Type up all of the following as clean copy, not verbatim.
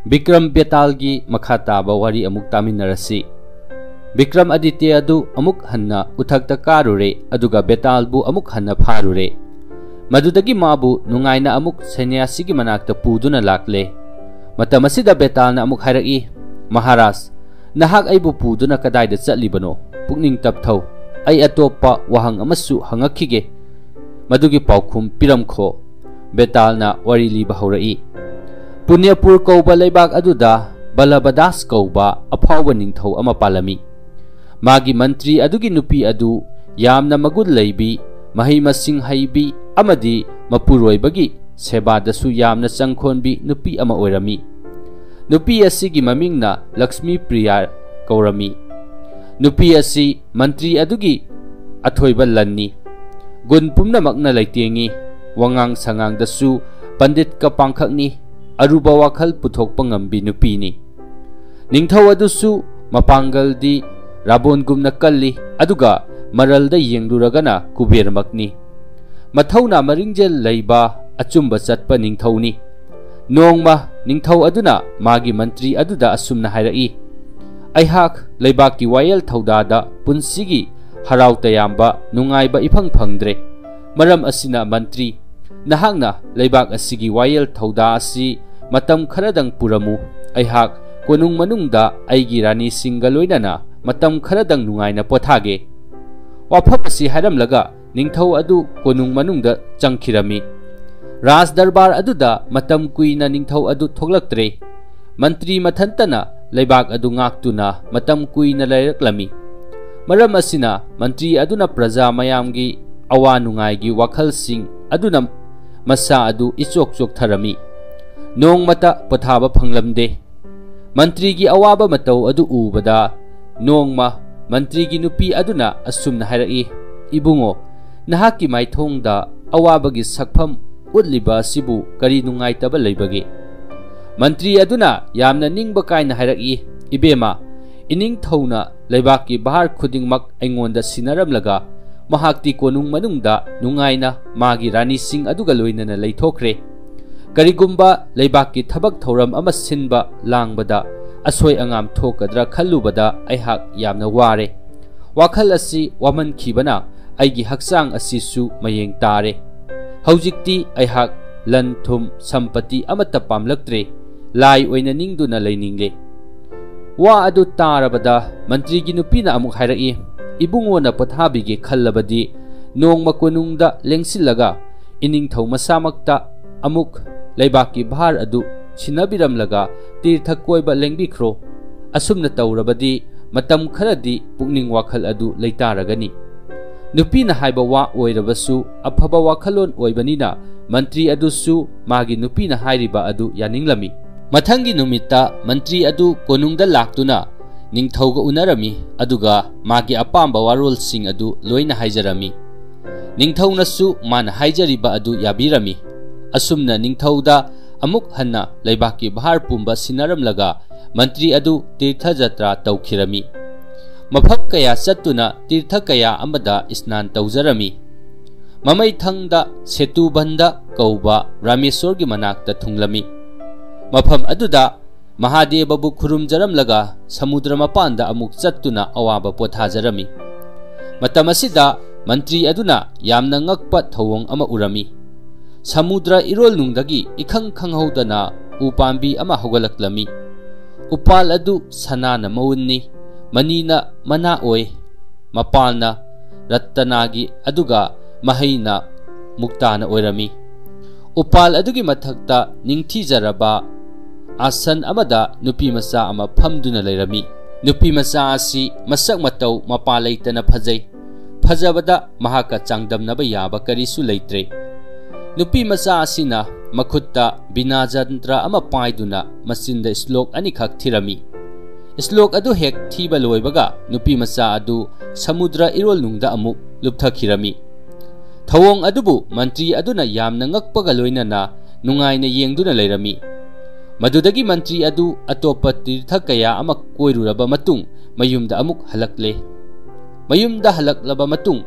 Bikram Betalgi makhataba wari amuk taminarasi. Bikram Aditya adu amuk hanna uthakta karure aduga Betalbu amuk hanna pharure. Madudagi mabu nungaina amuk sannyasigi manakta puduna lakle. Matamasida Betalna amuk hairaki, Maharaj, nahak aibu puduna kadaida chatlibano, pukning tapthau, ai atopa wahang amasu hangakige. Madugi paukhum piramkho, Betalna wari liba haurai. Punyapur kauba leibak aduda Balabadas kauba aphawa ningthau ama palami. Magi mantri adugi nupi adu yamna magud leibi, mahai masing haibi amadi mapuroibagi sebadasu yamna changkhonbi nupi ama oirami. Nupi asigi mamingna Lakshmi Priya kaurami. Nupi asi mantri adugi athoiba lanni. Gun pumnamakna leitengi, wangang sangang dasu pandit ka pangkhakni. Aruba wakhal puthokpa ngambi nupini. Ningthau adusu mapanggaldi rabongumna kalli aduga maralda yengluragana kubermakni. Mathauna maringjel leiba achumba chatpa ningthauni. Nongma ningthau aduna magi mantri aduda asumna hairai. Aihak leibaki wayel thaudada punsigi harau tayamba nungaiba iphang phangdre. Maram asina mantri nahangna leibak asigi wayel thauda asi matam kharadang puramu. Aihak konung manungda aigi rani singaloinana matam kharadang nungaina pothage. Wafap asi hairamlaga ningthau adu konung manungda changkhirami. Raj darbar aduda matam kuina ningthau adu thoglaktre. Mantri mathantana leibak adu ngaktuna matam kuina lairaklami. Maram asina mantri aduna praja mayamgi awa nungaigi wakhalsing aduna masa adu ichok chok tharami. Nong mata pothaba phanglamde. Mantri gi awaba matau adu ubada nongma mantri gi nupi aduna asumna hairai. Ibungo nahaki maithongda awabagi sakpham utliba sibu kari nungaitaba leibage. Mantri aduna yamna ningba kaina hairai. Ibema ining thauna leibaki bahar khudingmak aingonda sinaramlaga mahakti konung manungda nungaina magi rani sing aduga loinana leithokre. Karigumba leibaki thabak thoram ama sinba langbada asoi angam thokadra khallubada aihak yamna ware. Wakhal asi waman khibana aigi haksang asisu mayeng tare. Haujikti aihak lan thum sampati amata pamlaktre lai oina ningduna leiningle. Wa adu tarabada mantri gi nupina amuk hairai. Ibungo na pothabige khallabadi nongma konungda lengsillaga ining thau masamakta amuk leibaki bahar adu sinabiramlaga tirtha koiba lengbikhro. Asumna taurabadi matam kharadi pukning wakhal adu leitaragani. Nupina haiba wa oirabasu aphaba wakhalon oibanina mantri adusu magi nupina hairiba adu yaninglami. Mathangi numita mantri adu konungda laktuna ningthauga unarami aduga magi apamba warol sing adu loina haijarami. Ningthaunasu mana haijariba adu yabirami. Asumna ningthauda amuk hanna leibaki bahar pumba sinaramlaga mantri adu tirtha jatra taukhirami. Mafak kaya chattuna tirtha kaya amada isnan taujarami. Mamai thangda Setubanda kauba Rameswargi manakta thunglami. Mafam aduda Mahadebabu khurumjaramlaga samudra mapanda amuk chattuna awaba pothajarami. Matamasida mantri aduna yamna ngakpa thawong ama urami. Samudra irol nungdagi ikhang khanghaudana upambi ama hogalaklami. Upal adu sanana mawunni, manina manaoy, mapalna rattanagi aduga mahayna muktana oirami. Upal adugi mathakta ningthijaraba asan amada nupi masa ama phamduna leirami. Nupi masa asi masak matau mapalaitana phajai. Phajabada mahaka changdamnaba yaba karisu leitre. Nupi masa asina makutta binajantra ama paiduna masinda slok anikhak thirami. Slok adu hek thiba loibaga nupi masa adu samudra irol nungda amuk lupthakirami. Thawong adubu mantri aduna yamna ngakpaga loinana nungaina yengduna leirami. Madudagi mantri adu atopa tirtha kaya ama koiruraba matung mayumda amuk halakle. Mayumda halaklaba matung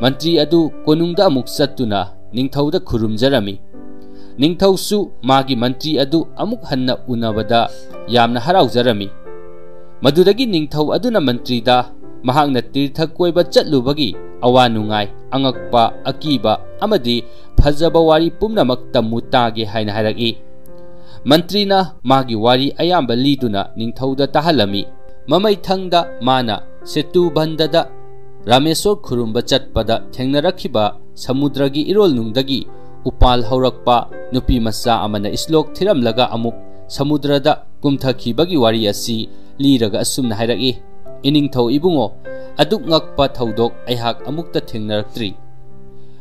mantri adu konungda amuk chattuna ningthauda khurumjarami. ꯅꯤꯡꯊꯧꯁꯨ ꯃꯥꯒꯤ ꯃꯟꯇ꯭ꯔꯤ ꯑꯗꯨ ꯑꯃꯨꯛ ꯍꯟꯅ ꯎꯅꯕꯗ ꯌꯥꯝꯅ ꯍꯔꯥꯎꯖꯔꯝꯃꯤ꯫ ꯃꯗꯨꯗꯒꯤ ꯅꯤꯡꯊꯧ ꯑꯗꯨꯅ ꯃꯟꯇ꯭ꯔꯤꯗ ꯃꯍꯥꯛꯅ ꯇꯤꯔꯊ ꯀꯣꯏꯕ ꯆꯠꯂꯨꯕꯒꯤ ꯑꯋꯥ ꯅꯨꯡꯉꯥꯏ, ꯑꯉꯛꯄ, ꯑꯀꯤꯕ ꯑꯃꯗꯤ ꯐꯖꯕ ꯋꯥꯔꯤ ꯄꯨꯝꯅꯃꯛ ꯇꯝꯃꯨ ꯇꯥꯒꯦ ꯍꯥꯏꯅ ꯍꯥꯏꯔꯛꯏ꯫ ꯃꯟꯇ꯭ꯔꯤꯅ ꯃꯥꯒꯤ ꯋꯥꯔꯤ ꯑꯌꯥꯝꯕ ꯂꯤꯗꯨꯅ ꯅꯤꯡꯊꯧꯗ ꯇꯥꯍꯜꯂꯝꯃꯤ꯫ ꯃꯃꯩꯊꯪꯗ ꯃꯥꯅ ꯁꯦꯇꯨꯕꯟꯙꯗ ꯔꯥꯃꯦꯁ꯭ꯋꯔ ꯈꯨꯔꯨꯝꯕ ꯆꯠꯄꯗ ꯊꯦꯡꯅꯔꯛꯈꯤꯕ ꯁꯃꯨꯗ꯭ꯔꯒꯤ ꯏꯔꯣꯜꯅꯨꯡꯗꯒꯤ ꯎꯄꯥꯜ ꯍꯧꯔꯛꯄ ꯅꯨꯄꯤ ꯃꯆꯥ ꯑꯃꯅ ꯏꯁꯂꯣꯛ ꯊꯤꯔꯝꯂꯒ ꯑꯃꯨꯛ ꯁꯃꯨꯗ꯭ꯔꯗ ꯀꯨꯝꯊꯈꯤꯕꯒꯤ ꯋꯥꯔꯤ ꯑꯁꯤ ꯂꯤꯔꯒ ꯑꯁꯨꯝꯅ ꯍꯥꯏꯔꯛꯏ꯫ ꯏꯅꯤꯡꯊꯧ ꯏꯕꯨꯡꯉꯣ, ꯑꯗꯨꯛ ꯉꯛꯄ ꯊꯧꯗꯣꯛ ꯑꯩꯍꯥꯛ ꯑꯃꯨꯛꯇ ꯊꯦꯡꯅꯔꯛꯇ꯭ꯔꯤ꯫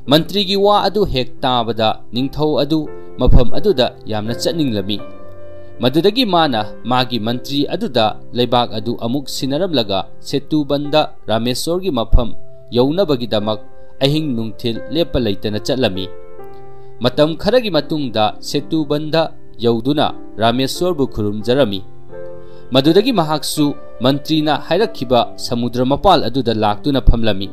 ꯃꯟꯇ꯭ꯔꯤꯒꯤ ꯋꯥ ꯑꯗꯨ ꯍꯦꯛ ꯇꯥꯕꯗ ꯅꯤꯡꯊꯧ ꯑꯗꯨ ꯃꯐꯝ ꯑꯗꯨꯗ ꯌꯥꯝꯅ ꯆꯠꯅꯤꯡꯂꯝꯃꯤ꯫ ꯃꯗꯨꯗꯒꯤ ꯃꯥꯅ ꯃꯥꯒꯤ ꯃꯟꯇ꯭ꯔꯤ ꯑꯗꯨꯗ ꯂꯩꯕꯥꯛ ꯑꯗꯨ ꯑꯃꯨꯛ ꯁꯤꯟꯅꯔꯝꯂꯒ ꯁꯦꯇꯨꯕꯟꯙ ꯔꯥꯃꯦꯁ꯭ꯋꯔꯒꯤ ꯃꯐꯝ ꯌꯧꯅꯕꯒꯤꯗꯃꯛ ꯑꯍꯤꯡ ꯅꯨꯡꯊꯤꯜ ꯂꯦꯞꯄ ꯂꯩꯇꯅ ꯆꯠꯂꯝꯃꯤ꯫ ꯃꯇꯝ ꯈꯔꯒꯤ ꯃꯇꯨꯡꯗ ꯁꯦꯇꯨꯕꯟꯙ ꯌꯧꯗꯨꯅ ꯔꯥꯃꯦꯁ꯭ꯋꯔꯕꯨ ꯈꯨꯔꯨꯝꯖꯔꯝꯃꯤ꯫ ꯃꯗꯨꯗꯒꯤ ꯃꯍꯥꯛꯁꯨ ꯃꯟꯇ꯭ꯔꯤꯅ ꯍꯥꯏꯔꯛꯈꯤꯕ ꯁꯃꯨꯗ꯭ꯔ ꯃꯄꯥꯜ ꯑꯗꯨꯗ ꯂꯥꯛꯇꯨꯅ ꯐꯝꯂꯝꯃꯤ꯫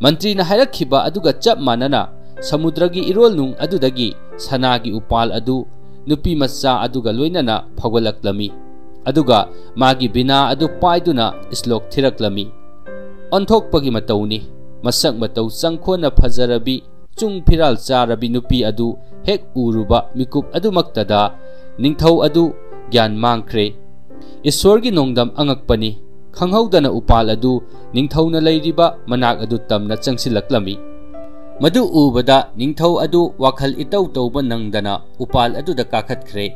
ꯃꯟꯇ꯭ꯔꯤꯅ ꯍꯥꯏꯔꯛꯈꯤꯕ ꯑꯗꯨꯒ ꯆꯞ ꯃꯥꯟꯅꯅ ꯁꯃꯨꯗ꯭ꯔꯒꯤ ꯏꯔꯣꯜꯅꯨꯡ ꯑꯗꯨꯗꯒꯤ ꯁꯅꯥꯒꯤ ꯎꯄꯥꯜ ꯑꯗꯨ ꯅꯨꯄꯤ ꯃꯆꯥ ꯑꯗꯨꯒ ꯂꯣꯏꯅꯅ ꯐꯥꯎꯒꯠꯂꯛꯂꯝꯃꯤ, ꯑꯗꯨꯒ ꯃꯥꯒꯤ ꯕꯤꯅꯥ ꯑꯗꯨ ꯄꯥꯏꯗꯨꯅ ꯏꯁꯂꯣꯛ ꯊꯤꯔꯛꯂꯝꯃꯤ꯫ ꯑꯣꯟꯊꯣꯛꯄꯒꯤ ꯃꯇꯧꯅꯤ꯫ ꯃꯁꯛ ꯃꯇꯧ ꯆꯪꯈꯣꯟꯅ ꯐꯖꯔꯕꯤ, ꯆꯨꯡ ꯐꯤꯔꯥꯜ ꯆꯥꯔꯕꯤ ꯅꯨꯄꯤ ꯑꯗꯨ ꯍꯦꯛ ꯎꯔꯨꯕ ꯃꯤꯀꯨꯞ ꯑꯗꯨꯃꯛꯇꯗ ꯅꯤꯡꯊꯧ ꯑꯗꯨ ꯒ꯭ꯌꯥꯟ ꯃꯥꯡꯈ꯭ꯔꯦ꯫ ꯏꯁ꯭ꯋꯔꯒꯤ ꯅꯣꯡꯗꯝ ꯑꯉꯛꯄꯅꯤ꯫ ꯈꯪꯍꯧꯗꯅ ꯎꯄꯥꯜ ꯑꯗꯨ ꯅꯤꯡꯊꯧꯅ ꯂꯩꯔꯤꯕ ꯃꯅꯥꯛ ꯑꯗꯨ ꯇꯝꯅ ꯆꯪꯁꯤꯜꯂꯛꯂꯝꯃꯤ꯫ ꯃꯗꯨ ꯎꯕꯗ ꯅꯤꯡꯊꯧ ꯑꯗꯨ ꯋꯥꯈꯜ ꯏꯇꯧ ꯇꯧꯕ ꯅꯪꯗꯅ ꯎꯄꯥꯜ ꯑꯗꯨꯗ ꯀꯥꯈꯠꯈ꯭ꯔꯦ꯫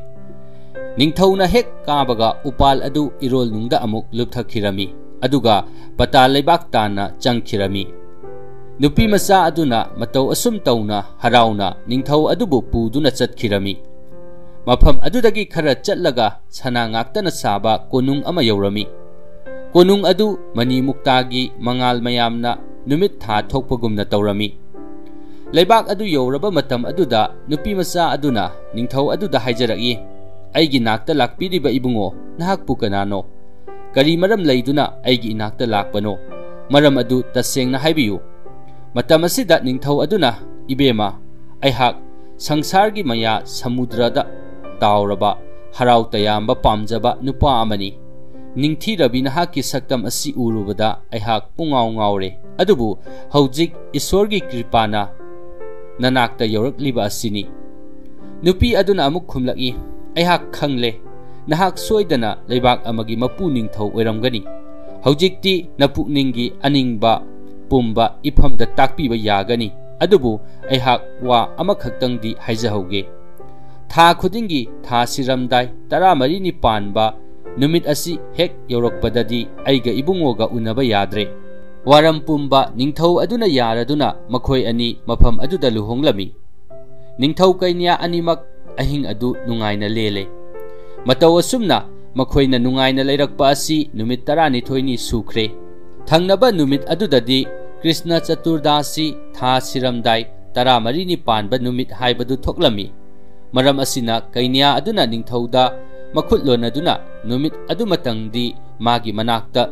ꯅꯤꯡꯊꯧꯅ ꯍꯦꯛ ꯀꯥꯕꯒ ꯎꯄꯥꯜ ꯑꯗꯨ ꯏꯔꯣꯜꯅꯨꯡꯗ ꯑꯃꯨꯛ ꯂꯨꯞꯊꯈꯤꯔꯝꯃꯤ, ꯑꯗꯨꯒ ꯄꯇꯥ ꯂꯩꯕꯥꯛ ꯇꯥꯟꯅ ꯆꯪꯈꯤꯔꯝꯃꯤ꯫ ꯅꯨꯄꯤ ꯃꯆꯥ ꯑꯗꯨꯅ ꯃꯇꯧ ꯑꯁꯨꯝ ꯇꯧꯅ ꯍꯔꯥꯎꯅ ꯅꯤꯡꯊꯧ ꯑꯗꯨꯕꯨ ꯄꯨꯗꯨꯅ ꯆꯠꯈꯤꯔꯝꯃꯤ꯫ ꯃꯐꯝ ꯑꯗꯨꯗꯒꯤ ꯈꯔ ꯆꯠꯂꯒ ꯁꯅꯥ ꯉꯥꯛꯇꯅ ꯁꯥꯕ ꯀꯣꯅꯨꯡ ꯑꯃ ꯌꯧꯔꯝꯃꯤ꯫ ꯀꯣꯅꯨꯡ ꯑꯗꯨ ꯃꯅꯤ ꯃꯨꯛꯇꯥꯒꯤ ꯃꯉꯥꯜ ꯃꯌꯥꯝꯅ ꯅꯨꯃꯤꯠ ꯊꯥ ꯊꯣꯛꯄꯒꯨꯝꯅ ꯇꯧꯔꯝꯃꯤ꯫ ꯂꯩꯕꯥꯛ ꯑꯗꯨ ꯌꯧꯔꯕ ꯃꯇꯝ ꯑꯗꯨꯗ ꯅꯨꯄꯤ ꯃꯆꯥ ꯑꯗꯨꯅ ꯅꯤꯡꯊꯧ ꯑꯗꯨꯗ ꯍꯥꯏꯖꯔꯛꯏ, ꯑꯩꯒꯤ ꯅꯥꯛꯇ ꯂꯥꯛꯄꯤꯔꯤꯕ ꯏꯕꯨꯡꯉꯣ, ꯅꯍꯥꯛꯄꯨ ꯀꯅꯥꯅꯣ? ꯀꯔꯤ ꯃꯔꯝ ꯂꯩꯗꯨꯅ ꯑꯩꯒꯤ ꯏꯅꯥꯛꯇ ꯂꯥꯛꯄꯅꯣ? ꯃꯔꯝ ꯑꯗꯨ ꯇꯁꯦꯡꯅ ꯍꯥꯏꯕꯤꯌꯨ꯫ ꯃꯇꯝ ꯑꯁꯤꯗ ꯅꯤꯡꯊꯧ ꯑꯗꯨꯅ, 이베마, ꯑꯩꯍꯥꯛ ꯁꯪꯁꯥꯔꯒꯤ ꯃꯌꯥ ꯁꯃꯨꯗ꯭ꯔꯗ ꯇꯥꯎꯔꯕ ꯍꯔꯥꯎ ꯇꯌꯥꯝꯕ ꯄꯥꯝꯖꯕ ꯅꯨꯄꯥ ꯑꯃꯅꯤ꯫ ꯅꯤꯡꯊꯤꯔꯕꯤ ꯅꯍꯥꯛꯀꯤ ꯁꯛꯇꯝ ꯑꯁꯤ ꯎꯔꯨꯕꯗ ꯑꯩꯍꯥꯛ ꯄꯨꯡꯉꯥꯎ ꯉꯥꯎꯔꯦ, ꯑꯗꯨꯕꯨ ꯍꯧꯖꯤꯛ ꯏꯁ꯭ꯋꯔꯒꯤ ꯀ꯭ꯔꯤꯄꯥꯅ ꯅꯅꯥꯛꯇ ꯌꯧꯔꯛꯂꯤꯕ ꯑꯁꯤꯅꯤ꯫ ꯅꯨꯄꯤ ꯑꯗꯨꯅ ꯑꯃꯨꯛ ꯈꯨꯝꯂꯛꯏ, ꯑꯩꯍꯥꯛ ꯈꯪꯂꯦ, ꯅꯍꯥꯛ ꯁꯣꯏꯗꯅ ꯂꯩꯕꯥꯛ ꯑꯃꯒꯤ ꯃꯄꯨ ꯅꯤꯡꯊꯧ ꯑꯣꯏꯔꯝꯒꯅꯤ꯫ ꯍꯧꯖꯤꯛꯇꯤ ꯅꯄꯨꯛꯅꯤꯡꯒꯤ ꯑꯅꯤꯡꯕ ꯄꯨꯝꯕ ꯏꯐꯝꯗ ꯇꯥꯛꯄꯤꯕ ꯌꯥꯒꯅꯤ, ꯑꯗꯨꯕꯨ ꯑꯩꯍꯥꯛ ꯋꯥ ꯑꯃꯈꯛꯇꯪꯗꯤ ꯍꯥꯏꯖꯍꯧꯒꯦ꯫ ꯊꯥ ꯈꯨꯗꯤꯡꯒꯤ ꯊꯥ ꯁꯤꯔꯝꯗꯥꯏ 14ꯅꯤ ꯄꯥꯟꯕ ꯅꯨꯃꯤꯠ ꯑꯁꯤ ꯍꯦꯛ ꯌꯧꯔꯛꯄꯗꯗꯤ ꯑꯩꯒ ꯏꯕꯨꯡꯉꯣꯒ ꯎꯅꯕ ꯌꯥꯗ꯭ꯔꯦ꯫ ꯋꯥꯔꯝ ꯄꯨꯝꯕ ꯅꯤꯡꯊꯧ ꯑꯗꯨꯅ ꯌꯥꯔꯗꯨꯅ ꯃꯈꯣꯏ ꯑꯅꯤ ꯃꯐꯝ ꯑꯗꯨꯗ ꯂꯨꯍꯣꯡꯂꯝꯃꯤ꯫ ꯅꯤꯡꯊꯧ ꯀꯩꯅ꯭ꯌꯥ ꯑꯅꯤꯃꯛ ꯑꯍꯤꯡ ꯑꯗꯨ ꯅꯨꯡꯉꯥꯏꯅ ꯂꯦꯜꯂꯦ꯫ ꯃꯇꯧ ꯑꯁꯨꯝꯅ ꯃꯈꯣꯏꯅ ꯅꯨꯡꯉꯥꯏꯅ ꯂꯩꯔꯛꯄ ꯑꯁꯤ ꯅꯨꯃꯤꯠ 12ꯅꯤ ꯁꯨꯈ꯭ꯔꯦ꯫ ꯊꯪꯅꯕ ꯅꯨꯃꯤꯠ ꯑꯗꯨꯗꯗꯤ ꯀ꯭ꯔꯤꯁꯅ ꯆꯇꯨꯔꯗꯥꯁꯤ ꯊꯥ ꯁꯤꯔꯝꯗꯥꯏ 14ꯅꯤ ꯄꯥꯟꯕ ꯅꯨꯃꯤꯠ ꯍꯥꯏꯕꯗꯨ ꯊꯣꯛꯂꯝꯃꯤ꯫ ꯃꯔꯝ ꯑꯁꯤꯅ ꯀꯩꯅ꯭ꯌꯥ ꯑꯗꯨꯅ ꯅꯤꯡꯊꯧꯗ ꯃꯈꯨꯠ ꯂꯣꯟꯅꯗꯨꯅ ꯅꯨꯃꯤꯠ ꯑꯗꯨꯃꯇꯪꯗꯤ ꯃꯥꯒꯤ ꯃꯅꯥꯛꯇ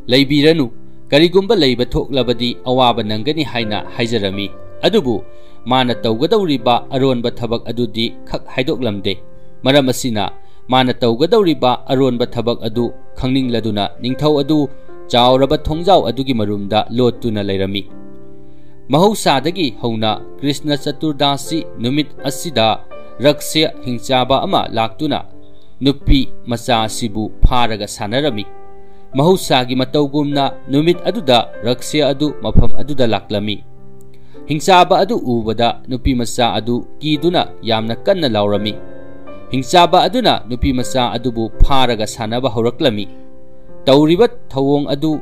ꯂꯩꯕꯤꯔꯅꯨ, ꯀꯔꯤꯒꯨꯝꯕ ꯂꯩꯕ ꯊꯣꯛꯂꯕꯗꯤ ꯑꯋꯥꯕ ꯅꯪꯒꯅꯤ ꯍꯥꯏꯅ ꯍꯥꯏꯖꯔꯝꯃꯤ꯫ ꯑꯗꯨꯕꯨ ꯃꯥꯅ ꯇꯧꯒꯗꯧꯔꯤꯕ ꯑꯔꯣꯟꯕ ꯊꯕꯛ ꯑꯗꯨꯗꯤ ꯈꯛ ꯍꯥꯏꯗꯣꯛꯂꯝꯗꯦ꯫ ꯃꯔꯝ ꯑꯁꯤꯅ ꯃꯥꯅ ꯇꯧꯒꯗꯧꯔꯤꯕ ꯑꯔꯣꯟꯕ ꯊꯕꯛ ꯑꯗꯨ ꯈꯪꯅꯤꯡꯂꯗꯨꯅ ꯅꯤꯡꯊꯧ ꯑꯗꯨ ꯆꯥꯎꯔꯕ ꯊꯣꯡꯖꯥꯎ ꯑꯗꯨꯒꯤ ꯃꯔꯨꯝꯗ ꯂꯣꯠꯇꯨꯅ ꯂꯩꯔꯝꯃꯤ꯫ ꯃꯍꯧꯁꯥꯗꯒꯤ ꯍꯧꯅ ꯀ꯭ꯔꯤꯁꯅ ꯆꯇꯨꯔꯗꯥꯁꯤ ꯅꯨꯃꯤꯠ ꯑꯁꯤꯗ ꯔꯛꯁ꯭ꯌ ꯍꯤꯡꯆꯥꯕ ꯑꯃ ꯂꯥꯛꯇꯨꯅ ꯅꯨꯄꯤ ꯃꯆꯥ ꯑꯁꯤꯕꯨ ꯐꯥꯔꯒ ꯁꯥꯟꯅꯔꯝꯃꯤ꯫ ꯃꯍꯧꯁꯥꯒꯤ ꯃꯇꯧꯒꯨꯝꯅ ꯅꯨꯃꯤꯠ ꯑꯗꯨꯗ ꯔꯛꯁ꯭ꯌ ꯑꯗꯨ ꯃꯐꯝ ꯑꯗꯨꯗ ꯂꯥꯛꯂꯝꯃꯤ꯫ ꯍꯤꯡꯆꯥꯕ ꯑꯗꯨ ꯎꯕꯗ ꯅꯨꯄꯤ ꯃꯆꯥ ꯑꯗꯨ ꯀꯤꯗꯨꯅ ꯌꯥꯝꯅ ꯀꯟꯅ ꯂꯥꯎꯔꯝꯃꯤ꯫ ꯍꯤꯡꯆꯥꯕ ꯑꯗꯨꯅ ꯅꯨꯄꯤ ꯃꯆꯥ ꯑꯗꯨꯕꯨ ꯐꯥꯔꯒ ꯁꯥꯟꯅꯕ ꯍꯧꯔꯛꯂꯝꯃꯤ꯫ ꯇꯧꯔꯤꯕ ꯊꯧꯑꯣꯡ ꯑꯗꯨ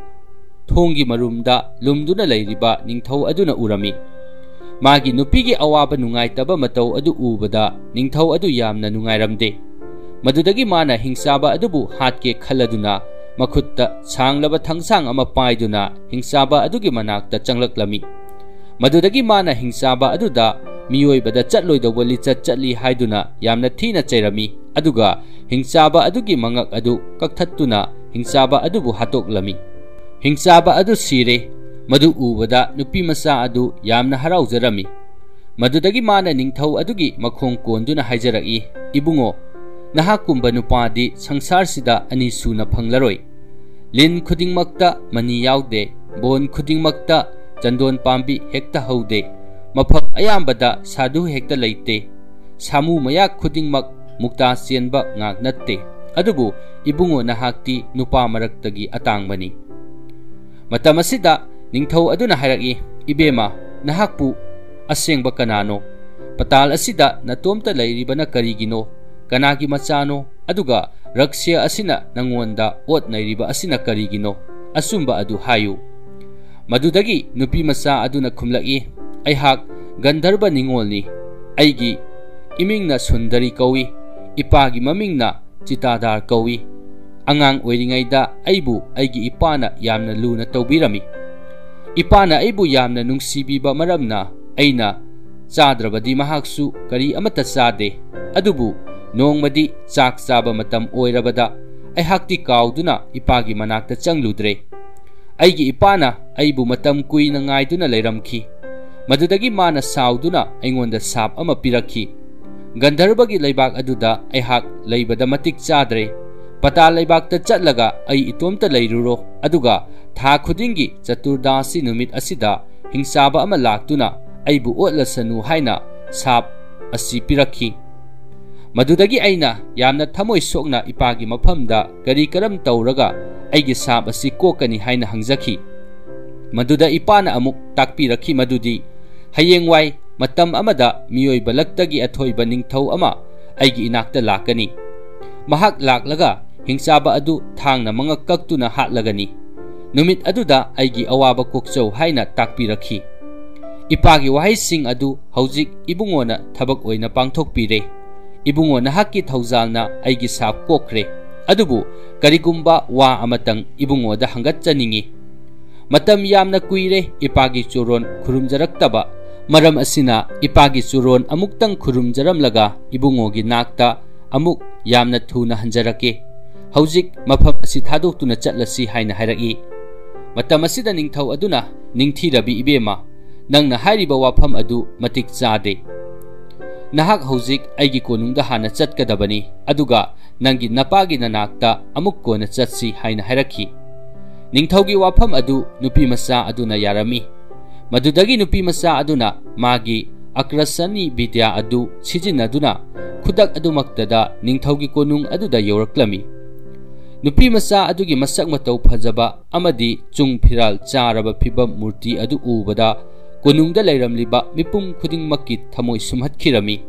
ꯊꯣꯡꯒꯤ ꯃꯔꯨꯝꯗ ꯂꯨꯝꯗꯨꯅ ꯂꯩꯔꯤꯕ ꯅꯤꯡꯊꯧ ꯑꯗꯨꯅ ꯎꯔꯝꯃꯤ꯫ ꯃꯥꯒꯤ ꯅꯨꯄꯤꯒꯤ ꯑꯋꯥꯕ ꯅꯨꯡꯉꯥꯏꯇꯕ ꯃꯇꯧ ꯑꯗꯨ ꯎꯕꯗ ꯅꯤꯡꯊꯧ ꯑꯗꯨ ꯌꯥꯝꯅ ꯅꯨꯡꯉꯥꯏꯔꯝꯗꯦ꯫ ꯃꯗꯨꯗꯒꯤ ꯃꯥꯅ ꯍꯤꯡꯆꯥꯕ ꯑꯗꯨꯕꯨ ꯍꯥꯠꯀꯦ ꯈꯜꯂꯗꯨꯅ ꯃꯈꯨꯠꯇ ꯁꯥꯡꯂꯕ ꯊꯥꯡꯁꯥꯡ ꯑꯃ ꯄꯥꯏꯗꯨꯅ ꯍꯤꯡꯆꯥꯕ ꯑꯗꯨꯒꯤ ꯃꯅꯥꯛꯇ ꯆꯪꯂꯛꯂꯝꯃꯤ꯫ ꯃꯗꯨꯗꯒꯤ ꯃꯥꯅ ꯍꯤꯡꯆꯥꯕ ꯑꯗꯨꯗ ꯃꯤꯑꯣꯏꯕꯗ ꯆꯠꯂꯣꯏꯗꯧꯕ ꯂꯤꯆꯠ ꯆꯠꯂꯤ ꯍꯥꯏꯗꯨꯅ ꯌꯥꯝꯅ ꯊꯤꯅ ꯆꯩꯔꯝꯃꯤ, ꯑꯗꯨꯒ ꯍꯤꯡꯆꯥꯕ ꯑꯗꯨꯒꯤ ꯃꯉꯛ ꯑꯗꯨ ꯀꯛꯊꯠꯇꯨꯅ ꯍꯤꯡꯆꯥꯕ ꯑꯗꯨꯕꯨ ꯍꯥꯠꯇꯣꯛꯂꯝꯃꯤ꯫ ꯍꯤꯡꯆꯥꯕ ꯑꯗꯨ ꯁꯤꯔꯦ꯫ ꯃꯗꯨ ꯎꯕꯗ ꯅꯨꯄꯤ ꯃꯆꯥ ꯑꯗꯨ ꯌꯥꯝꯅ ꯍꯔꯥꯎꯖꯔꯝꯃꯤ꯫ Madudagi mana ningthau adugi makhong konduna haijaraki, ibungo, nahakkumba nupadi sangsar-sida ani suna phanglaroi. Lin khudingmakta mani yaude, bon khudingmakta chandon pambi hekta haude, mafam ayambada sadhu hekta leite, samu mayak khudingmak mukta sienba ngak natte, adubu ibungo nahakti nupa maraktagi atangmani. Matam asida ningthau aduna hairaki, ibema nahakpu asengba kanano, patal asida natomta lairiba na karigino, kanagi machano, aduga raksya asina nangonda ot nairiba asina karigino, asumba adu hayu. Madudagi nupi macha aduna khumlaki, aihak Gandharba ningolni, aigi imingna Sundari kawi, ipagi mamingna Chitadar kawi. Angang oiringaida aibu aigi ipana yamna luna tawbirami. Ipana aibu yamna nungsibiba maramna aina chadrabadi mahaksu kari amata chade, adubu nongmadi chak chaba matam oirabada aihakti kauduna ipagi manakta changludre. Aigi ipana aibu matam kuina ngaiduna leiramki. Madudagi mana sauduna aingonda sap ama pirakhi. Gandharbagi leibak aduda aihak leibada matik chadre. Patal leibakta chatlaga ai itomta leiruro, aduga tha khudingi Chaturdasi numit asida hingsaba ama laktuna aibu otlasanu haina sap asi pirakhi. Madudagi aina yamna thamoi sokna ipagi mafamda kari karam tawraga aigi sap asi kokani haina hangzaki. Maduda ipana amuk takpirakhi madudi hayengwai matam amada miyoi balaktagi athoiba ningthau ama aigi inakta lakani. Mahak laklaga hingsaba adu thangna mangakaktuna hatlagani. Numit aduda aigi awaba kokchau haina takpirakhi. Ipagi wahaising adu haujik ibungona thabak oina pangthokpire. Ibungona hakki thaujalna aigi sap kokre. Adubu karigumba wa amatang ibungoda hangatchaningi. Matam yamna kuire ipagi churon khurumjaraktaba, maram asina ipagi churon amuktang khurumjaramlaga ibungogi nakta amuk yamna thuna hanjarake. Haujik mafam asi thadoktuna chatlasi haina hairaki. Matam asida ningthau aduna ningthirabi ibema, nangna hairiba wafam adu matik chade. Nahak haujik aigi konungda hana chatkadabani, aduga nangi napagi nanakta amuk kona chatsi haina hairaki. Ningthaugi wafam adu nupi macha aduna yarami. Madudagi nupi macha aduna magi akrasani bidya adu sijinaduna khudak adumaktada ningthaugi konung aduda yoraklami. Nupi macha adugi masak matau phajaba amadi chung phiral charaba phibam murti adu ubada konungda leiramliba mipum khudingmakki thamoi sumhatkirami.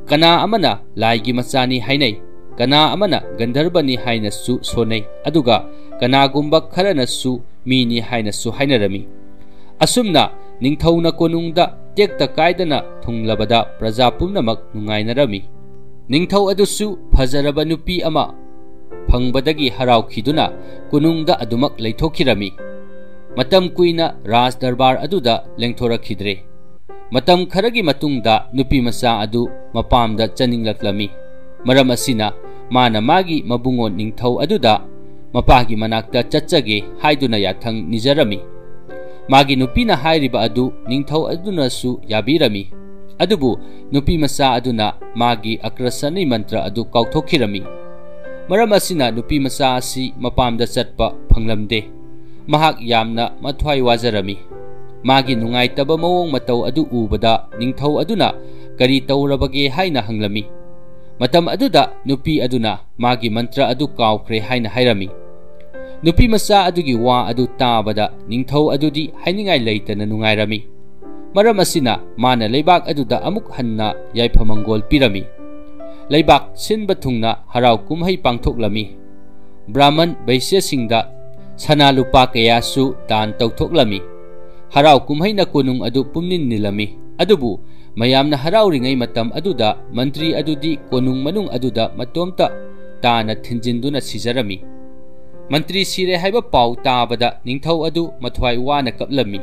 Kana amana laigi machani hainai, kana amana Gandharbani hainasu sonai, aduga kanagumba kharanasu mini hainasu hainarami. Asumna ningthauna konungda tekta kaidana thunglabada praja pumnamak nungainarami. Ningthau adusu phajaraba nupi ama phangbadagi haraukiduna konungda adumak leithokirami. Matam kuina Raj Darbar aduda lengthorakhidre. Matam kharagi matungda nupi macha adu mapamda chaninglakhlami. Maram asina mana magi mabungon ningthau aduda mapagi manakta chachage haiduna yathang nijarami. Magi nupina hairiba adu ningthau adunasu yabirami. Adubu nupi macha aduna magi akrasani mantra adu kauthokirami. Maram asina nupi macha asi mapamda chatpa phanglamde. Mahak yamna mathwai wajarami. Magi nungaitaba mawong matau adu ubada ningthau aduna kari tawrabage haina hanglami. Matam aduda nupi aduna magi mantra adu kaukre haina hairami. Nupi macha adugi wa adu tabada ningthau adudi hainingai leitana nungairami. Maram asina mana leibak aduda amuk hanna yaiphamangol pirami. Leibak sinba thungna harau kumhai pangthoklami. Brahman Vaisya singda sana lupa kayasu dan tawthoklami. Harau kumhai na konung adu pumnin nilami. Adubu mayamna harau ringai matam aduda mantri adudi konung manung aduda matomta tana thinjinduna sijarami. Mantri sire haiba pau tabada ningthau adu mathwai wana kaplami.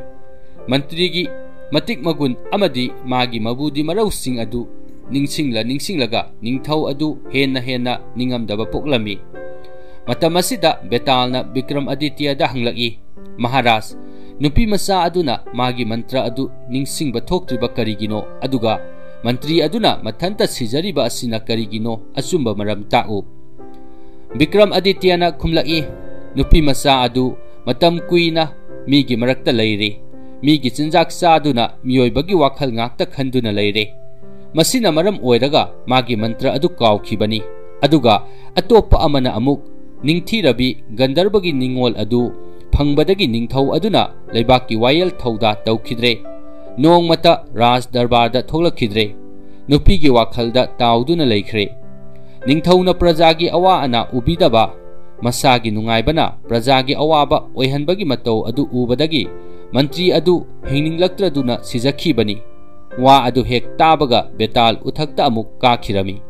Mantrigi matik magun amadi magi mabudi marausing adu ningsinglaga ningthau adu henna ningamdaba poklami. Matam asida Betalna Vikram Aditya da hanglaki. Maharaj Nupi masa aduna magi mantra adu ningsingba thoktriba karigino aduga mantri aduna mathanta sijariba asina karigino asumba maram ta'u. Bikram Adityana khumlaki nupi masa adu matam kuina migi marakta leire migi chinjak saduna miyoibagi wakhal ngakta khanduna leire masina maram oiraga magi mantra adu kawkhibani aduga atopa amana amuk ningthirabi Gandharvagi ningol adu phangbadagi ningthau aduna leibaki wayel thauda tawkhidre nongmata Raj Darbarda thoglakidre nupigi wakhalda tawduna leikhre ningthauna prajagi awa ana ubidaba masagi nungaibana prajagi awaba oihanbagi matau adu ubadagi mantri adu hinninglakraduna sijakhibani wa adu hek tabaga betal uthakta amuk kakhirami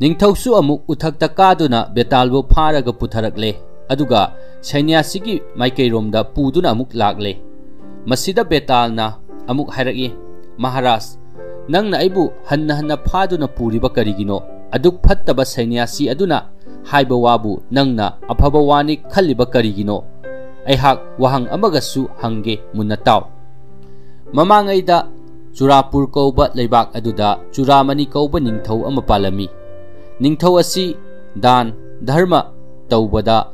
ningthausu amuk uthakta kaduna betalbo pharaga putharakle aduga sainyasigi maikairomda puduna amuk lakle masida betalna amuk hairaki Maharaj nangna aibu hanna phaduna puriba karigino aduk phattaba sainyasi aduna haiba wabu nangna afaba wani khaliba karigino aihak wahang amagasu hange munataw mamangaida Churapur kauba leibak aduda Churamani kauba ningthau ama palami ningthau asi dan dharma taubada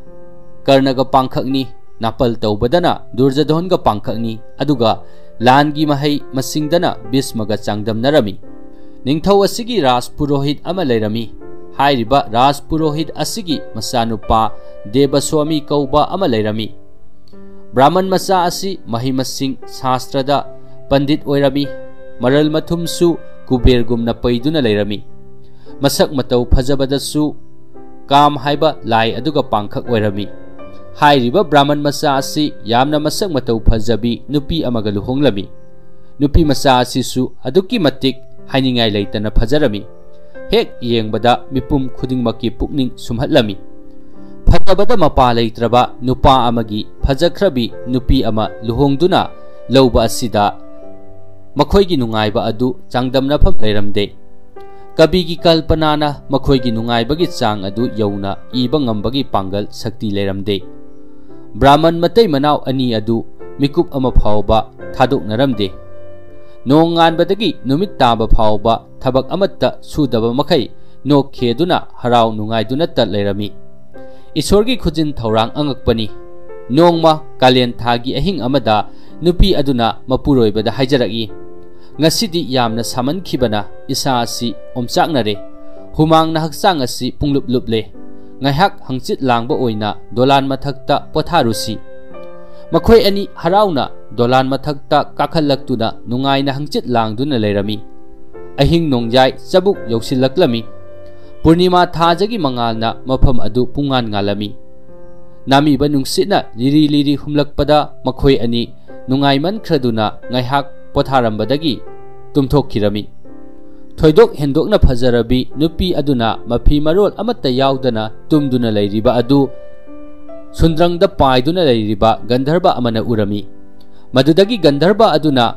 Karnaga pangkhakni napal taubadana Duryodhanaga pangkhakni aduga langi mahai masingdana Bhismaga changdamnarami ningthau asigi Raj Purohit ama leirami hairiba Raj Purohit asigi masanupa Devaswami kauba ama leirami Brahman masa asi mahimasing shastrada pandit oirami maral mathumsu kubergumna paiduna leirami masak matau phajabadasu kam haiba lai aduga pangkhak oirami hairiba Brahman masa asi yamna masak matau phajabi nupi amaga luhonglami nupi masa asisu aduki matik hainingai leitana phajarami hek yengbada mipum khudingmaki pukning sumhatlami phatabada mapa leitraba nupa amagi phajakhrabi nupi ama luhongduna lauba asida makhoigi nungaiba adu changdamnafam leiramde kabigi kalpanana makhoigi nungaibagi chang adu yauna iba ngambagi pangal sakti leiramde Brahman matai manaw ani adu mikup ama phawba thadoknaramde nonganbadagi numit taba phawba thabak amatta sudaba makai nok kheduna harau nungaiduna ta leirami Isorgi khujin thaurang angakpani nongma kalen thagi ahing amada nupi aduna mapuroibada haijaragi ngasidi yamna samankhibana isa asi omchaknare humangna hakchang asi punglupluple ngaihak hangchit langba oina dolan mathakta potharusi makhoi ani harauna dolan mathakta kakhallaktuna nungaina hangchit langduna leirami ahing nongjai chabuk yausillaklami Purnima thajagi mangalna mafam adu pungan ngalami nami banungsitna liri humlakpada makhoi ani nungaiman khraduna ngaihak potharambadagi tumthokkirami thoidok hendokna phajarabi nupi aduna mafi marol amatta yaudana tumduna leiriba adu sundrangda paiduna leiriba Gandharva amana urami madudagi Gandharva aduna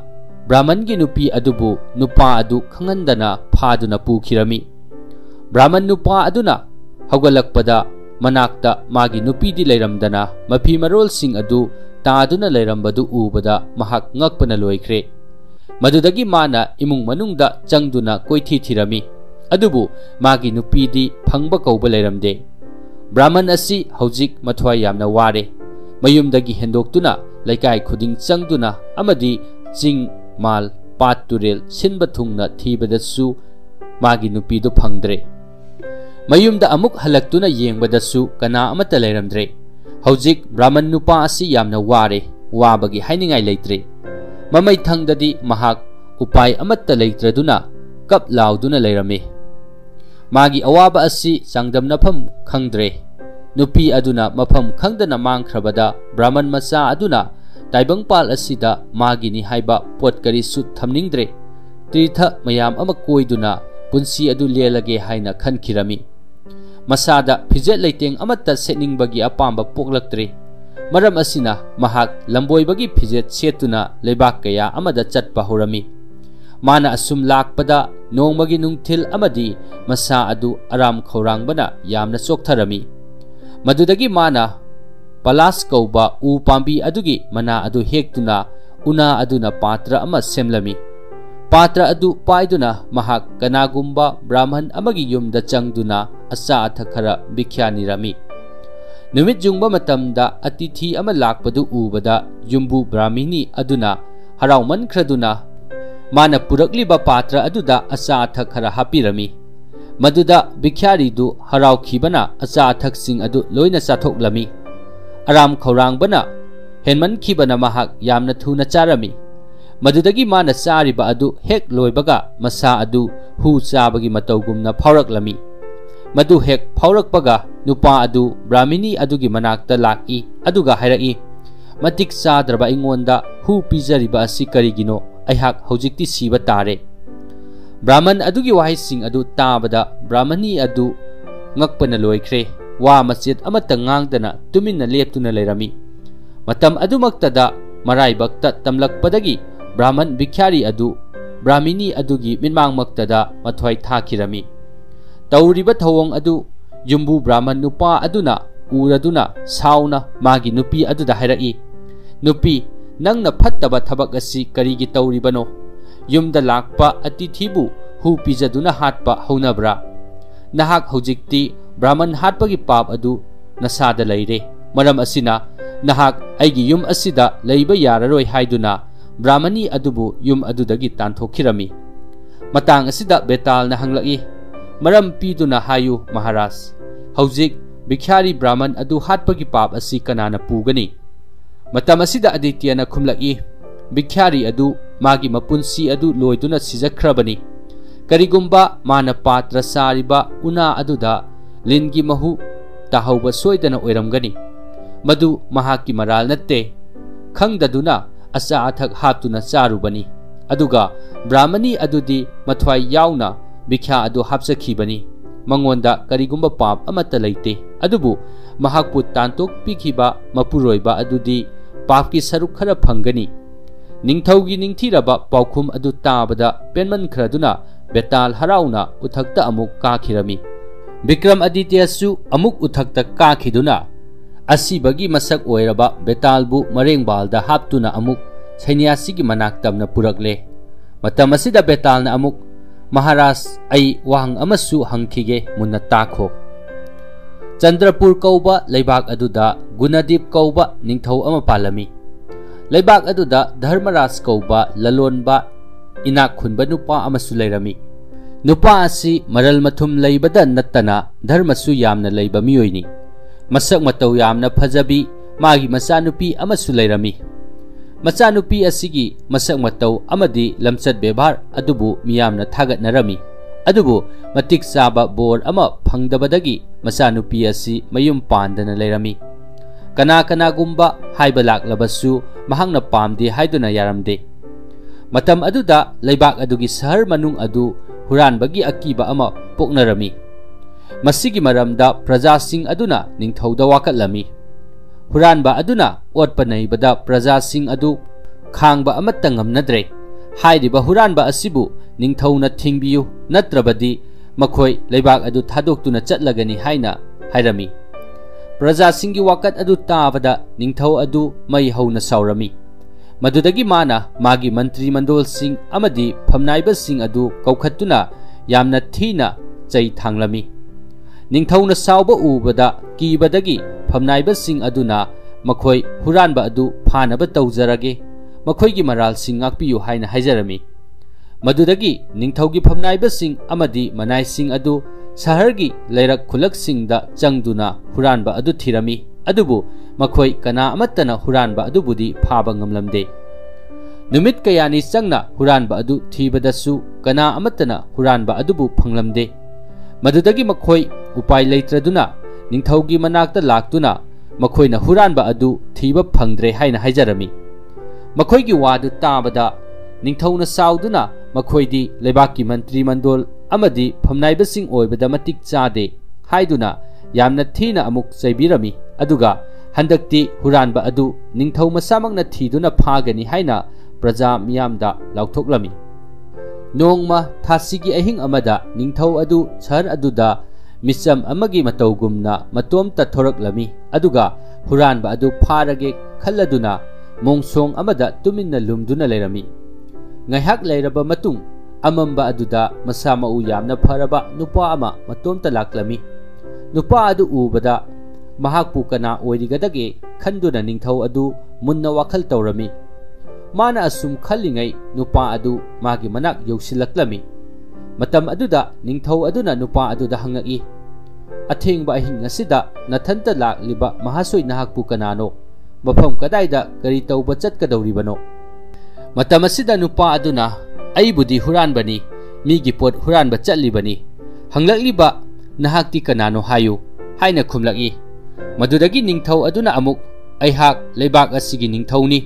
Brahmangi nupi adubu nupa adu khangandana phaduna pukhirami Brahman nupa aduna haugalakpada manakta magi nupi di leiramdana mafi marol sing adu taaduna leirambadu ubada mahak ngakpana loikhre madudagi mana imung manungda changduna koithi thirami adubu magi nupi di phangba kauba leiramde Brahman asi haujik mathwai yamna ware mayumdagi hendoktuna laikai khuding changduna amadi ching mal pat turel sinba thungna thibadasu magi nupi du phangdre mayumda amuk halaktuna yengbadasu kana amata leiramdre haujik Brahman nupa asi yamna ware wabagi hainingai leitre mamai thangdadi mahak upai amatta leitraduna kap lauduna leirame magi awaba asi changdamnafam khangdre nupi aduna mafam khangdana mangkhrabada Brahman masa aduna taibangpal asida magi ni haiba potkari su thamningdre tirtha mayam ama koiduna punsi adu lelage haina khankhirami masada phijet leiteng amatta setningbagi apamba poklaktre maram asina mahak lamboibagi phijet setuna lebak kaya amada chatpa horami mana asum lakpada nongmagi nungthil amadi masa adu aram khaurangbana yamna choktharami madudagi mana palas kauba u pambi adugi mana adu hektuna una aduna patra ama semlami patra adu paiduna mahak kanagumba brahman amagi yumda changduna asa athakara bikyanirami numit jungba matamda atithi ama lakpadu ubada yumbu brahmini aduna harauman khraduna mana purakliba patra aduda asa athakara hapirami maduda bikyari du harau khibana asa athak sing adu loina sathoklami aram khaurang bana henman khibana mahak yamna thuna charami madudagi mana sariba adu hek loibaga masa adu hu chabagi matawgumna phauраklami madu hek phaurakpaga nupa adu brahmini adugi manakta laki aduga hairaki matik sadraba ingonda hu pijariba asi karigino aihak hojikti siba tare brahman adugi wahai sing adu tabada brahmani adu ngakpana loikhre wa masjid amata ngangdana tuminna leptuna leirami matam adumaktada maraibakta tamlakpadagi brahman bikyari adu brahmini adugi minmang maktada mathwai thakirami tauriba thawong adu yumbu brahman nupa aduna uraduna sauna magi nupi aduda hairaki nupi nangna phattaba thabak asi karigi tauribano yumda lakpa atithibu hu pijaduna hatpa haunabra nahak hojikti brahman hatpagi pap adu nasada leire maram asina nahak aigi yum asida leiba yararoi haiduna brahmani adubu yum adudagi tanthokirami matang asida betal na hanglaki maram piduna hayu maharaj hojik bikyari brahman adu hatpagi pap asi kanana pugani matam asida adityana khumlaki bikyari adu magi mapunsi adu loiduna sijakhrabani karigumba mana patra sariba una aduda lingi mahu tahauba soidana oiramgani madu mahaki maral natte khangdaduna asa athak haptuna charubani aduga brahmani adudi mathwai yauna bikhya adu hapsakhibani mangonda karigumba pap amata leite adubu mahakpu tantok pikhiba mapuroiba adudi papki saruk khara phangani ningthaugi ningthiraba paukhum adu tabada penman khraduna betal harauna uthakta amuk kakhirami Bikram Aditya su amuk uthakta kakhiduna asibagi masak oiraba betalbu marengbalda haptuna amuk sainyasigi manaktamna purakle matam asida betalna amuk maharaj ai wahang amasu hangkhige munna takho Chandrapur kauba leibak aduda Gunadip kauba ningthau ama palami leibak aduda Dharmaraj kauba lalonba inak khunba nupa amasu leirami nupa asi maral mathum leibada nattana dharmasu yamna leiba miyoini masak matau yamna phajabi magi machanupi amasu leirami machanupi asigi masak matau amadi lamchat bebhar adubu miyamna thagatnarami adubu matik chaba bor ama phangdabadagi machanupi asi mayum pandana leirami kana kana gumba haiba laklabasu mahangna pamdi haiduna yaramde matam aduda leibak adugi sahar manung adu huranbagi akiba ama poknarami masigi maramda prajasing aduna ningthauda wakatlami huranba aduna otpanaibada prajasing adu khangba amatta ngamnadre hairiba huranba asibu ningthauna thingbiyu natrabadi makhoi leibak adu thadoktuna chatlagani haina hairami prajasingi wakat adu tabada ningthau adu mai hauna saurami madudagi mana magi mantri mandol sing amadi phamnaiba sing adu kaukhatuna yamna thina chai thanglami ningthauna sauba ubada kibadagi phamnaiba sing aduna makhoi huranba adu phanaba tawjarage makhoi gi maral sing ngakpiyu haina haijarami madudagi ningthaugi phamnaiba sing amadi manai sing adu sahargi leirak khulak singda changduna huranba adu thirami adubu makhoi kana amattana huranba adubudi phaba ngamlamde numit kayani changna huranba adu thibadasu kana amattana huranba adubu phanglamde madudagi makhoi upai leitraduna ningthaugi manakta laktuna makhoina huranba adu thiba phangdre haina haijarami makhoigi wadu tabada ningthauna sauduna makhoidi lebaki mantri mandol amadi phamnaiba sing oibada matik chade haiduna yamna thina amuk chaibirami aduga handakti huranba adu ningthau masamangna thiduna phagani haina praja miyamda lauthoklami nongma thasigi ahing amada ningthau adu char aduda मिचम अमगी मतौगुमना मतोमता थोरक्लमी अदुगा हुरानबा अदु फारगे खल्लदुना मोंसोंग अमदा तुमिन्ना लुमदुना लेरमी ngayhak lairaba matung amamba aduda masama u yamna pharaba nupa ama matomta laklami nupa adu ubada mahakpu kana oirigadage khanduna ningthau adu munna wakhal tawrami mana asum khallingai nupa adu magi manak yausilaklami matam aduda ningthau aduna nupa aduda hangai athengba ahin asida nathanta lakliba mahasoi nahakpu kanano mafam kadaida kari tawba chatkadawribano matam asida nupa aduna aibudi huranbani migi pot huranba chatlibani hanglakliba nahakti kanano hayu haina khumlaki madudagi ningthau aduna amuk aihak leibak asigi ningthauni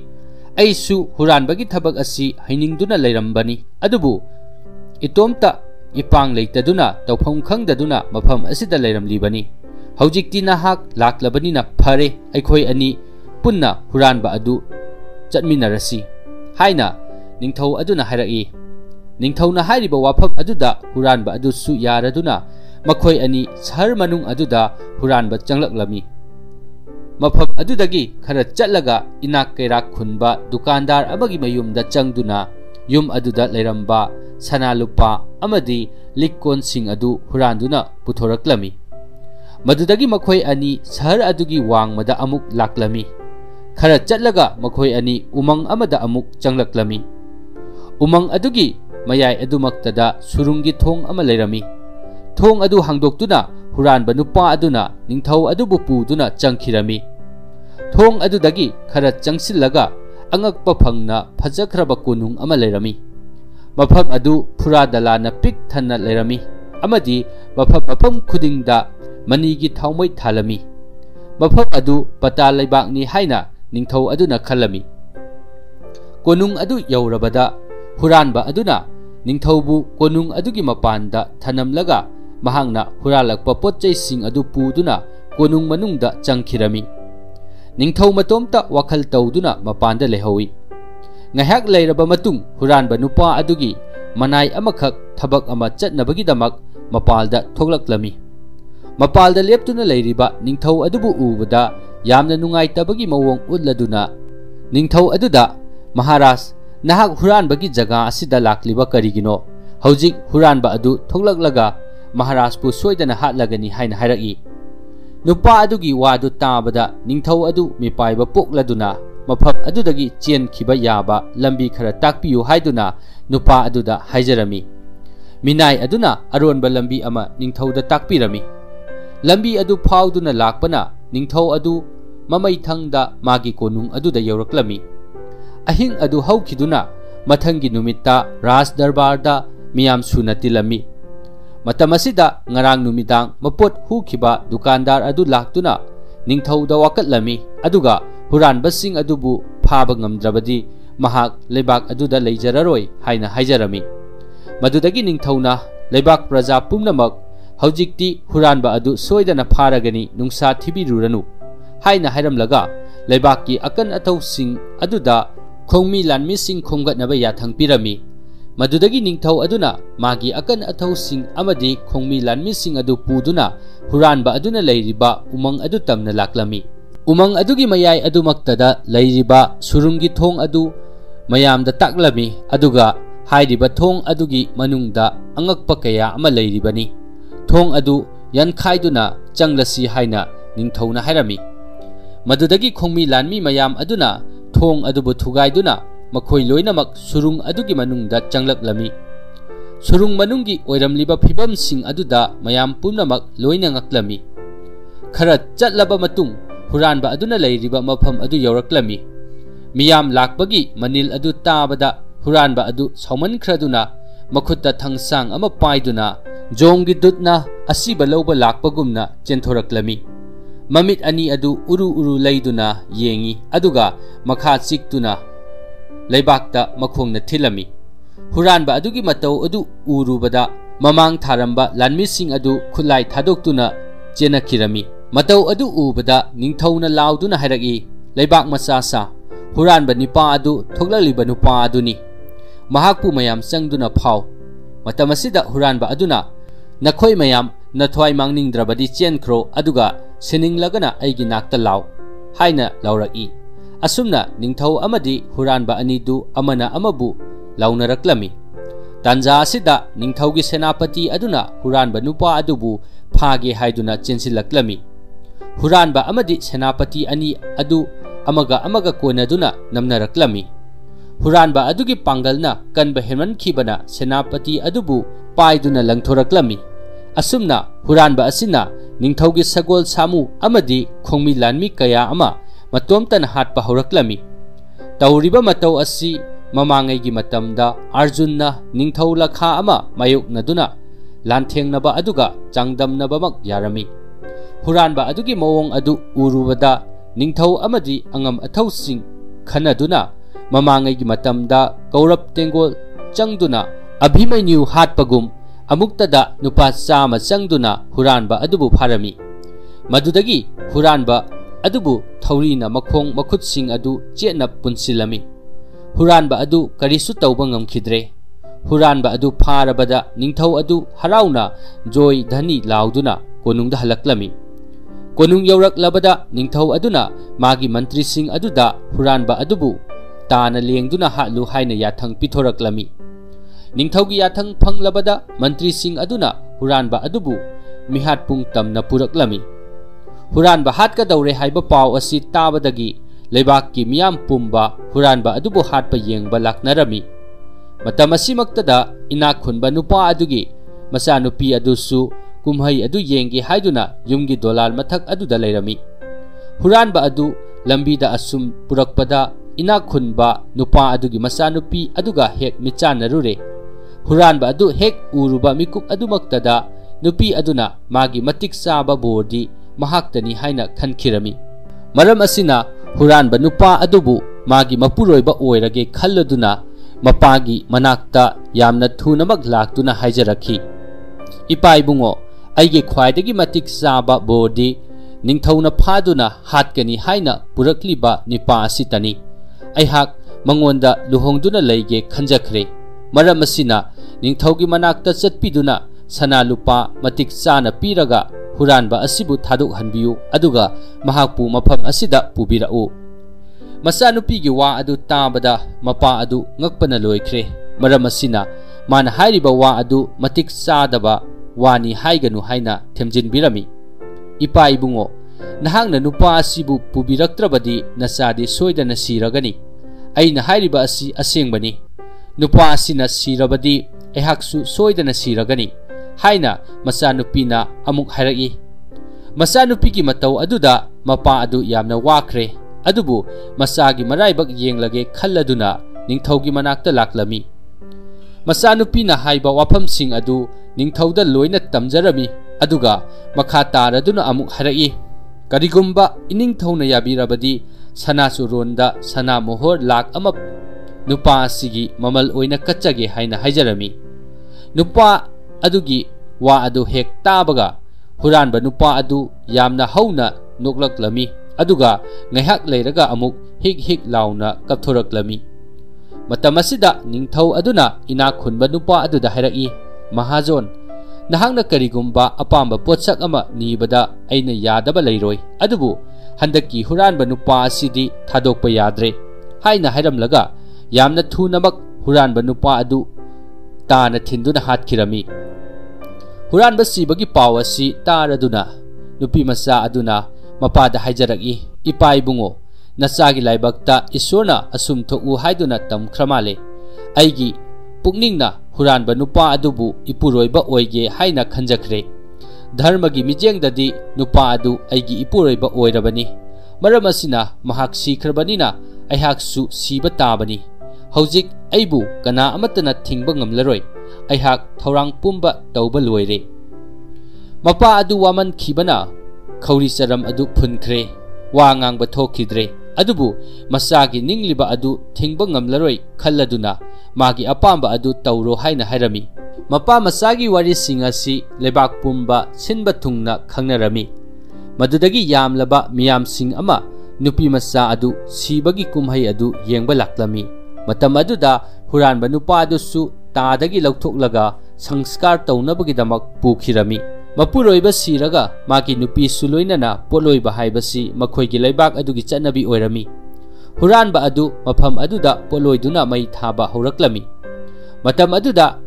aisu huranbagi thabak asi hainingduna leirambani adubu itomta ipang leitaduna tawpham khangdaduna mafam asida leiramlibani haujikti nahak laklabani na phare aikhoi ani punna huranba adu chatminarasi haina ningthau aduna hairaki ningthauna hairiba wafam aduda huranba adu su yaraduna makhoi ani sahar manung aduda huranba changlaklami mafam adudagi khara chatlaga inak kairak khunba dukandar amagi mayumda changduna yum aduda leiramba sana lupa amadi likkon sing adu huranduna puthoraklami madudagi makhoi ani sahar adugi wangmada amuk laklami khara chatlaga makhoi ani umang amada amuk changlaklami umang adugi mayai adumaktada surungi thong ama leirami thong adu hangdoktuna huranba nupa aduna ningthau adubu puduna changkhirami thong adudagi khara changsillaga angakpa phangna phajakhraba kunung ama leirami mafam adu phuradalana pik thanna leirami amadi mafam khudingda manigi thaumoi thalami mafam adu pata leibakni haina ningthau aduna khalami konung adu yaurabada huranba aduna ningthaubu konung adugi mapanda thanamlaga mahangna huralakpa potchai sing adu puduna konung manungda changkhirami ningthau matomta wakhal tawduna mapanda lehawi ngahak leiraba matung huranba nupa adugi manai amakhak thabak ama chatnabagi damak mapalda thoklaklami mapalda leptuna leiriba ningthau adubu ubada yamna nungai tabagi mawong udladuna ningthau aduda maharaj nahak huranbagi jaga asida lakliba karigino haujik huranba adu thoklaklaga maharaj pu soidana hatlagani haina hairaki nupa adugi wadu tabada ningthau adu mipaiba pokladuna mafam adudagi chen khiba yaba lambi khara takpiyu haiduna nupa aduda haijarami minai aduna aronba lambi ama ningthauda takpirami lambi adu phauduna lakpana ningthau adu mamai thangda magi konung aduda yauraklami ahing adu haukhiduna mathangi numitta raj darbarda miyam sunatilami matamasida ngarang numidang mapot hukhiba dukandar adu laktuna ningthauda wakatlami aduga huranba sing adubu phaba ngamdrabadi mahak leibak aduda leijararoi haina haijarami madudagi ningthauna leibak praja pumnamak haujikti huranba adu soidana pharagani nungsa thibiruranu haina hairamlaga leibakki akan athau sing aduda khongmi lanmi sing khonggatnaba yathang pirami madudagi ningthau aduna magi akan athau sing amadi khongmi lanmi sing adu puduna huranba aduna leiriba umang adu tamna laklami umang adugi mayai adumaktada leiriba surungi thong adu mayamda taklami aduga hairiba thong adugi manungda angakpa kaya ama leiribani thong adu yankhaiduna changlasi haina ningthauna hairami madudagi khongmi lanmi mayam aduna thong adubu thugaiduna makhoi loinamak surung adugi manungda changlaklami surung manungi oiramliba phibam sing aduda mayam punamak loina ngaklami khara chatlaba matung huranba aduna leiriba mafam adu yauraklami miyam lakbagi manil adu tabada huranba adu sauman khraduna makhutta thangsang ama paiduna jongi dutna asiba loba lakpagumna chenthoraklami mamit ani adu uru leiduna yengi aduga makha chiktuna leibakta makhongna thilami huranba adugi matau adu urubada mamang tharamba lanmi sing adu khulai thadoktuna chenakhirami matau adu ubada ningthauna lauduna hairaki leibak masasa huranba nipa adu thoglaliba nupa aduni mahakpu mayam changduna phau matamasida huranba aduna nakhoi mayam nathwai mangningdrabadi chenkhro aduga sininglagana aigi nakta law haina lauraki asumna ningthau amadi huranba anidu amana amabu launaraklami tanja asida ningthaugi senapati aduna huranba nupa adubu phage haiduna chensilaklami huranba amadi senapati ani adu amaga konaduna namnaraklami huranba adugi pangalna kanba herman khibana senapati adubu paiduna langthoraklami asumna huranba asina ningthaugi sagol samu amadi khongmi lanmi kaya ama matomtana hatpa horaklami tauriba matau asi mamangai gi matamda arjunna ningthau lakha ama mayuknaduna lanthengnaba aduga changdamnabamak yarami huranba adugi mawong adu urubada ningthau amadi angam athausing khanaduna mamangai gi matamda kaurap tengol changduna abhimanyu hatpagum amuktada nupa chama changduna huranba adubu pharami madudagi huranba adubu thaurina makhong makhutsing adu chetna punsilami huranba adu karisu tauba ngamkhidre huranba adu pharabada ningthau adu harauna joy dhani lauduna konungda halaklami konung yauraklabada ningthau aduna magi mantri sing aduda huranba adubu tana lengduna halu haina yathang pithoraklami ningthaugi yathang phanglabada mantri sing aduna huranba adubu mihat pung tamna puraklami huranba hatka daure haiba paw asi tabadagi leibak ki miyam pumba huranba adubu hatpa yengba laknarami matam asimaktada ina khunba nupa adugi masa nupi adusu kumhai adu yengi haiduna yumgi dolal mathak aduda leirami huranba adu lambida asum purakpada ina khunba nupa adugi masa nupi aduga hek michanarure huranba adu hek uruba mikuk adumaktada nupi aduna magi matik saba bordi mahaktani haina khankhirami maram asina huranba nupa adubu magi mapuroiba oirage khalladuna mapagi manakta yamna thunamak laktuna haijarakhi ipai bungo aige khwaidagi matik saba bordi ningthauna phaduna hatkani haina purakliba nipa asitani aihak mangonda luhongduna leige khanjakhre maram asina ningthaugi manakta chatpiduna sana lupa matik chana piraga huranba asibu thaduk hanbiyu aduga mahakpu mafam asida pubirau masanupigi wa adu tabada mapa adu ngakpana loikhre maram asina mana hairiba wa adu matik sadaba wani haiganu haina themjinbirami ipa ibungo nahangna nupa asibu pubiraktrabadi nasadi soidana siragani aina hairiba asi asengbani nupa asina sirabadi ehaksu soidana siragani haina masanupina amuk hairagi masanupigi matau aduda mapa adu yamna wakhre adubu masagi maraibak yenglage khalladuna ningthaugi manakta laklami masanupina haiba wafam sing adu ningthauda loina tamjarami aduga makha taraduna amuk hairagi karigumba iningthauna yabirabadi sanasu ronda sana mohor lak ama nupa asigi mamal oina kachage haina haijarami nupa adugi wa adu hek tabaga huranba nupa adu yamna hauna noklaklami aduga ngaihak leiraga amuk hik launa kapthoraklami matamasida ningthau aduna ina khunba nupa aduda hairaki mahajon nahangna karigumba apamba potsak ama nibada aina yadaba leiroi adubu handaki huranba nupa asidi thadokpa yadre haina hairamlaga yamna thunamak huranba nupa adu tana thinduna hatkirami huranba sibagi paw asi taraduna nupi masa aduna mapada haijaraki ipai bungo nasagi laibakta isorna asum thoku haiduna tamkhramale aigi pukningna huranba nupa adubu ipuroiba oige haina khanjakhre dharmagi mijengdadi nupa adu aigi ipuroiba oirabani maram asina mahak sikhrbanina aihaksu siba tabani hojik aibu kana amatana thingba ngamlaroi aihak thorang pumba tauba loire mapa adu waman khibana khawri charam adu phunkhre wa ngangba thokidre adubu masagi ningliba adu thingba ngamlaroi khalladuna magi apamba adu tawro haina hairami mapa masagi wari singasi lebak pumba sinba thungna khangnarami madudagi yamlaba miyam sing ama nupi masa adu sibagi kumhai adu yengba laklami matam aduda huranba nupa adusu tadagi lauthoklaga sanskar taunabagi damak pukhirami Mapuroiba siraga maki nupi suloinana poloiba haibasi makhoigi leibak adugi chanabi oirami. Huranba adu mafam aduda poloiduna mai thaba horaklami. Matam aduda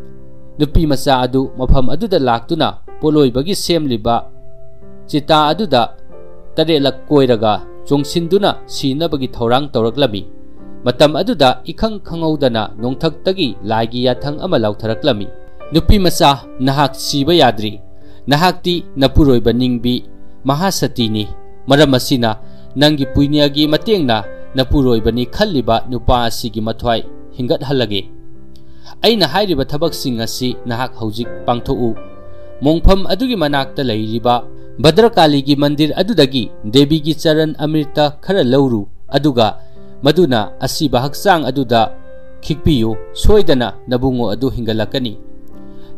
nupi macha adu mafam aduda laktuna poloibagi semliba chita aduda tarelak koiraga chongsinduna sinabagi thorang tawraklami. Matam aduda ikhang khangaudana nongthaktagi laigi yathang ama lautharaklami. Nupi macha nahak siba yadri. Nahakti napuroiba ningbi mahasatini. Maram asina nangi puinyagi matengna napuroibani khalliba nupa asigi mathwai hingat halage. Aina hairiba thabaksing asi nahak haujik pangthou. Mongpham adugi manakta leiriba Bhadrakali mandir adudagi Devi gi charan amrita khara lauru aduga maduna asiba haksang aduda khikpiyu soidana nabungo adu hingalakani.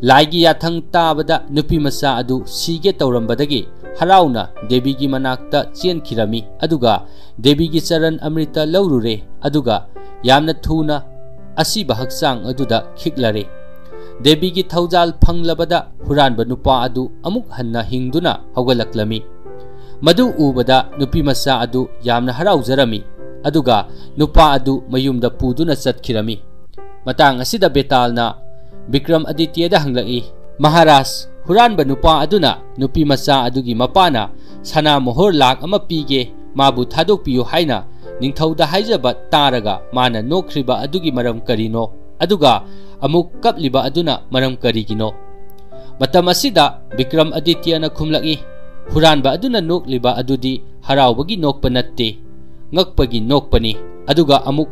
Laigi yathang tabada nupi macha adu sige tawrambadagi harauna Devi gi manakta chen khirami aduga Devi gi charan amrita laurure aduga yamna thuna asiba haksang aduda khiklare. Devi gi thaujal phanglabada huranba nupa adu amuk hanna hingduna hawgalaklami. Madu ubada nupi macha adu yamna haraujarami aduga nupa adu mayumda puduna chatkhirami. Matang asida Betalna Bikram Aditya da hanglai, Maharaj huranba nupa aduna nupi macha adugi mapana sana mohor lak ama pige mabu thadokpiyu haina ningthauda haijaba taraga mana nokriba adugi maram karino aduga amuk kapliba aduna maram karigino. Matam asida Bikram Aditya na khumlaki, huranba aduna nokliba adudi haraubagi nokpa natte ngakpagi nokpani aduga amuk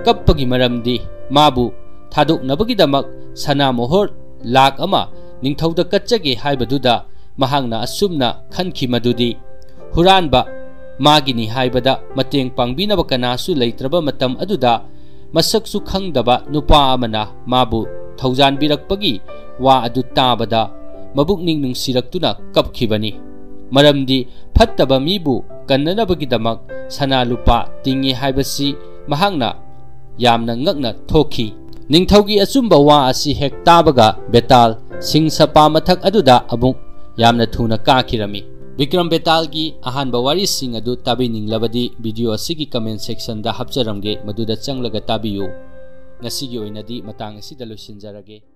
kappagi maramdi mabu thadoknabagidamak sana mohor lak ama ningthauda kachage haibaduda mahangna asumna khanki madudi huranba magini haibada mateng pangbinaba kanasu leitraba matam aduda masaksu khangdaba nupa amana mabu thaujan birakpagi wa adu tabada mabukning nungsiraktuna kapkhibani. Maramdi phattaba mibu kannanabagidamak sana lupa tingi haibasi mahangna yamna ngakna thoki. Ningthaugi asumba wa asi hek tabaga Betal singsapa mathak aduda abuk yamna thuna kakhirami. Bikram Betal gi ahanba wari sing adu tabininglabadi video asigi comment section da hapcharamge maduda changlaga tabiyu. Ngasigi oinadi matang asida loisinjarage.